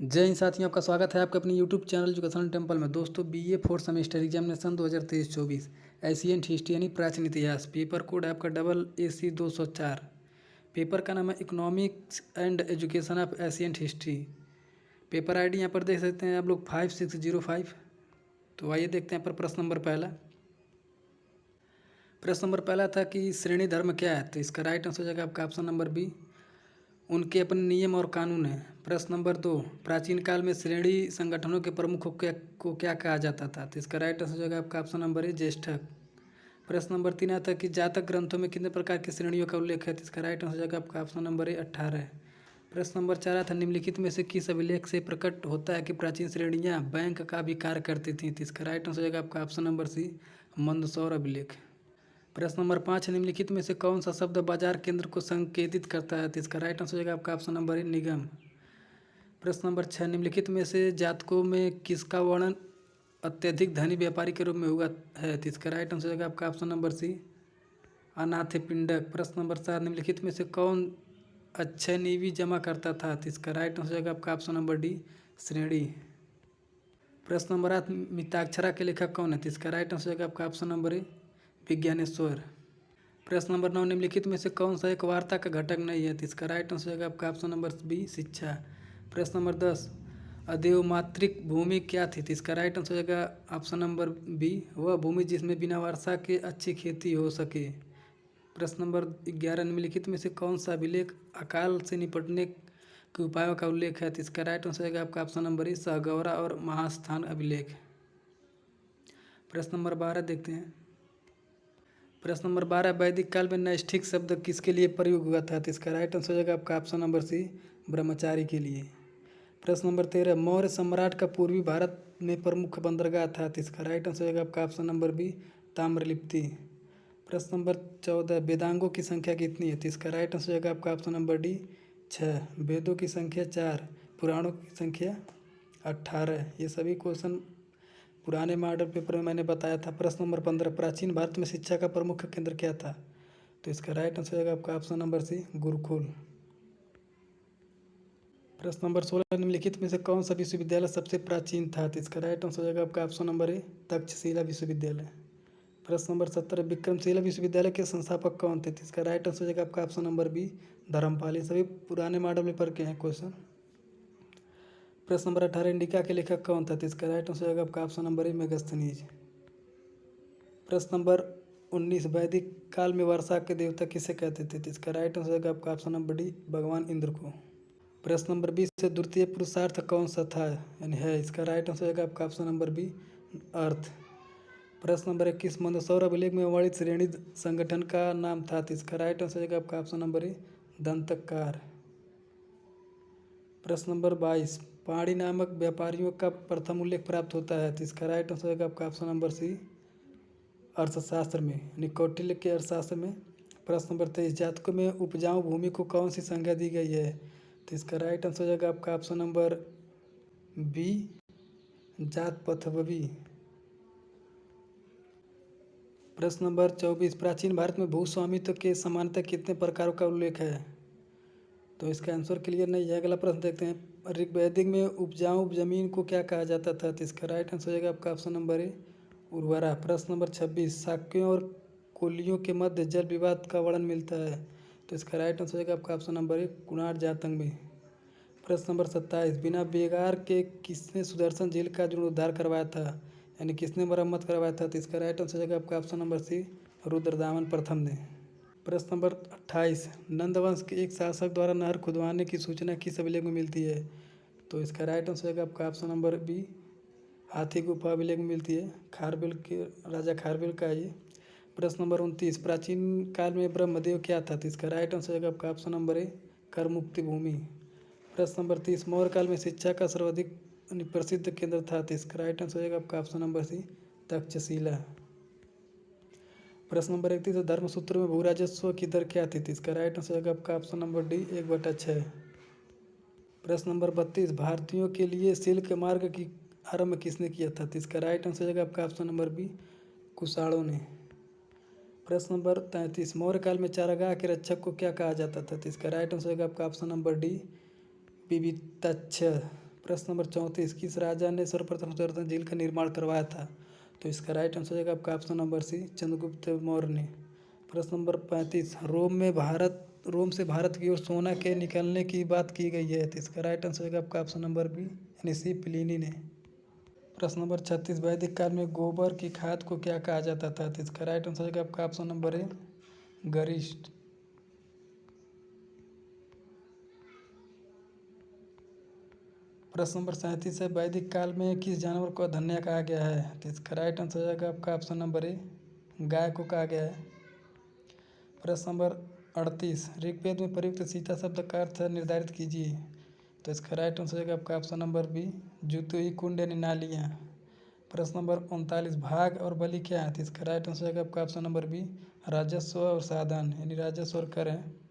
जय हिंद साथियों, आपका स्वागत है आपके अपने यूट्यूब चैनल एजुकेशनल टेम्पल में। दोस्तों, BA fourth semester examination 2023-24 Asian history यानी प्राचीन इतिहास। पेपर कोड है आपका AC 204। पेपर का नाम है economics and education of Asian history. Paper ID यहाँ पर देख सकते हैं आप लोग 5605। तो आइए देखते हैं यहाँ पर प्रश्न नंबर पहला था कि श्रेणी धर्म क्या है। तो इसका राइट आंसर हो जाएगा आपका ऑप्शन नंबर बी, उनके अपने नियम और कानून हैं। प्रश्न नंबर 2, प्राचीन काल में श्रेणी संगठनों के प्रमुख को क्या कहा जाता था। तो इसका राइट आंसर हो जाएगा आपका ऑप्शन नंबर ए, ज्येष्ठक। प्रश्न नंबर 3 आता कि जातक ग्रंथों में कितने प्रकार की श्रेणियों का उल्लेख है। तो इसका राइट आंसर हो जाएगा आपका ऑप्शन नंबर ए, 18। प्रश्न नंबर 4 आता निम्नलिखित में से किस अभिलेख से प्रकट होता है कि प्राचीन श्रेणियाँ बैंक का भी कार्य करती थीं। तो इसका राइट आंसर हो जाएगा आपका ऑप्शन नंबर सी, मंदसौर अभिलेख। प्रश्न नंबर 5, निम्नलिखित में से कौन सा शब्द बाजार केंद्र को संकेतित करता है। तो इसका राइट आंसर हो जाएगा आपका ऑप्शन नंबर ए, निगम। प्रश्न नंबर 6, निम्नलिखित में से जातकों में किसका वर्णन अत्यधिक धनी व्यापारी के रूप में हुआ है। तो इसका राइट आंसर हो जाएगा आपका ऑप्शन नंबर सी, अनाथपिंडक। प्रश्न नंबर 7, निम्नलिखित में से कौन अक्षय निधि जमा करता था। तो इसका राइट आंसर हो जाएगा आपका ऑप्शन नंबर डी, श्रेणी। प्रश्न नंबर 8, मिताक्षरा के लेखक कौन है। तो इसका राइट आंसर हो जाएगा आपका ऑप्शन नंबर ए, विज्ञानेश्वर। प्रश्न नंबर 9, निम्नलिखित में से कौन सा एक वार्ता का घटक नहीं है। तो इसका राइट आंसर होगा आपका ऑप्शन नंबर बी, शिक्षा। प्रश्न नंबर 10, अदेवमात्रिक भूमि क्या थी। तो इसका राइट आंसर होगा ऑप्शन नंबर बी, वह भूमि जिसमें बिना वर्षा के अच्छी खेती हो सके। प्रश्न नंबर 11, निम्नलिखित में से कौन सा अभिलेख अकाल से निपटने के उपायों का उल्लेख है। तो इसका राइट आंसर होगा आपका ऑप्शन नंबर ए, सहगौरा और महास्थान अभिलेख। प्रश्न नंबर 12 देखते हैं। प्रश्न नंबर 12, वैदिक काल में नैष्ठिक शब्द किसके लिए प्रयोग हुआ था। तो इसका राइट आंसर हो जाएगा आपका ऑप्शन नंबर सी, ब्रह्मचारी के लिए। प्रश्न नंबर 13, मौर्य सम्राट का पूर्वी भारत में प्रमुख बंदरगाह था। तो इसका राइट आंसर हो जाएगा आपका ऑप्शन नंबर बी, ताम्रलिप्ति। प्रश्न नंबर 14, वेदांगों की संख्या कितनी है। तो इसका राइट आंसर हो जाएगा आपका ऑप्शन नंबर डी, 6। वेदों की संख्या 4, पुराणों की संख्या 18। ये सभी क्वेश्चन पुराने मॉडल पेपर में मैंने बताया था। प्रश्न नंबर 15, प्राचीन भारत में शिक्षा का प्रमुख केंद्र क्या था। तो इसका राइट आंसर होगा आपका ऑप्शन नंबर सी, गुरुकुल। प्रश्न नंबर 16, निम्नलिखित में से कौन सा विश्वविद्यालय सबसे प्राचीन था। तो इसका राइट आंसर होगा आपका ऑप्शन नंबर ए, तक्षशिला विश्वविद्यालय। प्रश्न नंबर 17, विक्रमशिला विश्वविद्यालय के संस्थापक कौन थे। तो इसका राइट आंसर होगा आपका ऑप्शन नंबर बी, धर्मपाल। ये सभी पुराने मॉडल पेपर के हैं क्वेश्चन। प्रश्न नंबर 18, इंडिका के लेखक कौन था। तो इसका राइट आंसर होगा आपका ऑप्शन नंबर ए, मेगास्थनीज। प्रश्न नंबर 19, वैदिक काल में वर्षा के देवता किसे कहते थे। तो इसका राइट आंसर होगा आपका ऑप्शन नंबर डी, भगवान इंद्र को। प्रश्न नंबर 20 से द्वितीय पुरुषार्थ कौन सा था यानी है। इसका राइट आंसर होगा आपका ऑप्शन नंबर बी, अर्थ। प्रश्न नंबर 21, मंदसौर अभिलेख में वर्णित श्रेणी संगठन का नाम था। तो इसका राइट आंसर होगा आपका ऑप्शन नंबर ए, दंतकार। प्रश्न नंबर 22, पाणी नामक व्यापारियों का प्रथम उल्लेख प्राप्त होता है। तो इसका राइट आंसर होगा आपका ऑप्शन नंबर सी, अर्थशास्त्र में यानी कौटिल्य के अर्थशास्त्र में। प्रश्न नंबर 23, जातकों में उपजाऊ भूमि को कौन सी संज्ञा दी गई है। तो इसका राइट आंसर हो जाएगा आपका ऑप्शन नंबर बी, जात पथवी। प्रश्न नंबर 24, प्राचीन भारत में भूस्वामित्व के सामान्यतः कितने प्रकारों का उल्लेख है। तो इसका आंसर क्लियर नहीं है। अगला प्रश्न देखते हैं, ऋग्वैदिक में उपजाऊ जमीन को क्या कहा जाता था। तो इसका राइट आंसर हो जाएगा आपका ऑप्शन नंबर ए, उर्वरा। प्रश्न नंबर 26, शाक्यों और कोलियों के मध्य जल विवाद का वर्णन मिलता है। तो इसका राइट आंसर हो जाएगा आपका ऑप्शन नंबर ए, कुणार जातंग में। प्रश्न नंबर 27, बिना बेगार के किसने सुदर्शन झील का जीर्णोद्धार करवाया था यानी किसने मरम्मत करवाया था। तो इसका राइट आंसर हो जाएगा आपका ऑप्शन नंबर सी, रुद्रदामन प्रथम ने। प्रश्न नंबर 28, नंदवंश के एक शासक द्वारा नहर खुदवाने की सूचना किस अभिलेख में मिलती है। तो इसका राइट आंसर होगा आपका ऑप्शन नंबर बी, हाथी गुफा अभिलेख में मिलती है, खारवेल के राजा खारवेल का ये। प्रश्न नंबर 29, प्राचीन काल में ब्रह्मदेव क्या था। तो इसका राइट आंसर होगा आपका ऑप्शन नंबर ए, कर मुक्ति भूमि। प्रश्न नंबर 30, मौर्य काल में शिक्षा का सर्वाधिक प्रसिद्ध केंद्र था। तो इसका राइट आंसर होगा आपका ऑप्शन नंबर सी, तक्षशिला। प्रश्न नंबर 31, धर्मसूत्र में भू राजस्व की दर क्या थी। तो इसका राइट आंसर होगा आपका ऑप्शन नंबर डी, 1/6। प्रश्न नंबर 32, भारतीयों के लिए सिल्क मार्ग की आरंभ किसने किया था। तो इसका राइट आंसर होगा आपका ऑप्शन नंबर बी, कुषाणों ने। प्रश्न नंबर 33, मौर्य काल में चारागाह के रक्षक को क्या कहा जाता था। तो इसका राइट आंसर होगा आपका ऑप्शन नंबर डी, विविताक्ष। प्रश्न नंबर 34, किस राजा ने सर्वप्रथम सर्वोत्तम झील का निर्माण करवाया था? तो इसका राइट आंसर हो जाएगा आपका option number C, Chandragupta Maurya ने। प्रश्न नंबर 35, रोम से भारत की ओर सोना के निकलने की बात की गई है, तो इसका राइट आंसर हो जाएगा आपका ऑप्शन नंबर बी, यानी सी, प्लिनी ने। प्रश्न नंबर 36, वैदिक काल में गोबर की खाद को क्या कहा जाता था? तो इसका राइट आंसर हो जाएगा आपका ऑप्शन नंबर ए, गरिष्ठ। प्रश्न नंबर 37 है, वैदिक काल में किस जानवर को धन्य कहा गया है? तो इसका राइट आंसर हो जाएगा आपका ऑप्शन नंबर ए, गाय को कहा गया है। प्रश्न नंबर 38, ऋग्वेद में प्रयुक्त सीता शब्द का अर्थ निर्धारित कीजिए। तो इसका राइट आंसर हो जाएगा आपका ऑप्शन नंबर बी, जुतुई कुंड यानी नालियाँ। प्रश्न नंबर 39, भाग और बलि क्या है? तो इसका राइट आंसर हो जाएगा आपका ऑप्शन नंबर बी, राजस्व और साधन, यानी राजस्व और कर है।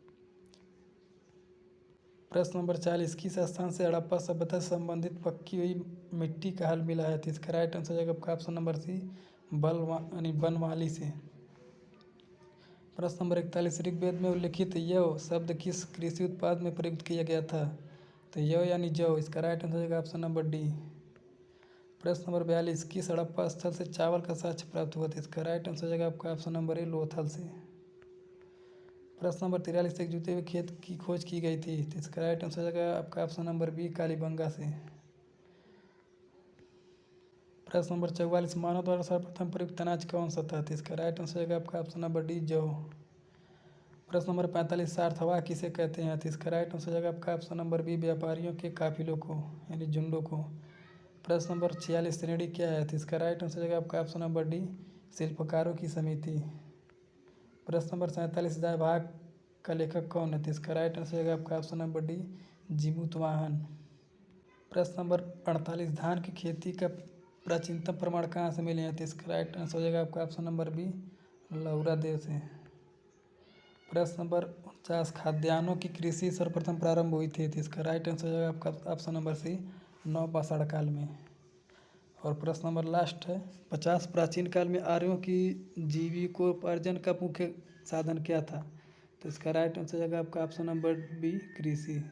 प्रश्न नंबर 40, किस स्थान से हड़प्पा सभ्यता से संबंधित पक्की हुई मिट्टी का हल मिला है? तो इसका राइट आंसर हो जाएगा आपका ऑप्शन नंबर सी, बनवाली से। प्रश्न नंबर 41, ऋग्वेद में उल्लिखित यव शब्द किस कृषि उत्पाद में प्रयुक्त किया गया था? तो यव यानी जौ, इसका राइट आंसर हो जाएगा ऑप्शन नंबर डी। प्रश्न नंबर 42, किस हड़प्पा स्थल से चावल का साक्ष्य प्राप्त हुआ था? इसका राइट आंसर हो जाएगा आपका ऑप्शन नंबर ए, लोथल से। प्रश्न नंबर 43, एक जुते हुए खेत की खोज की गई थी, तो इसका राइट आंसर हो जाएगा आपका ऑप्शन नंबर बी, कालीबंगा से। प्रश्न नंबर 44, मानव द्वारा सर्वप्रथम प्रयुक्त अनाज कौन सा था? तो इसका राइट आंसर हो जाएगा आपका ऑप्शन नंबर डी, जौ। प्रश्न नंबर 45, सार्थवाह किसे कहते हैं? तो इसका राइट आंसर हो जाएगा आपका ऑप्शन नंबर बी, व्यापारियों के काफिलों को, यानी झुंडों को। प्रश्न नंबर 46, श्रेणी क्या है? तो इसका राइट आंसर हो जाएगा आपका ऑप्शन नंबर डी, शिल्पकारों की समिति। प्रश्न नंबर 47, दाएं भाग का लेखक कौन है? तो इसका राइट आंसर हो जाएगा आपका ऑप्शन नंबर डी, जीमूतवाहन। प्रश्न नंबर 48, धान की खेती का प्राचीनतम प्रमाण कहाँ से मिले हैं? तो इसका राइट आंसर हो जाएगा आपका ऑप्शन नंबर बी, लौरा देव से। प्रश्न नंबर 49, खाद्यान्नों की कृषि सर्वप्रथम प्रारंभ हुई थी, तो इसका राइट आंसर हो जाएगा आपका ऑप्शन नंबर सी, नवपाषाण काल में। और प्रश्न नंबर लास्ट है 50, प्राचीन काल में आर्यों की जीविकोपार्जन का मुख्य साधन क्या था? तो इसका राइट आंसर हो जाएगा आपका ऑप्शन नंबर बी, कृषि।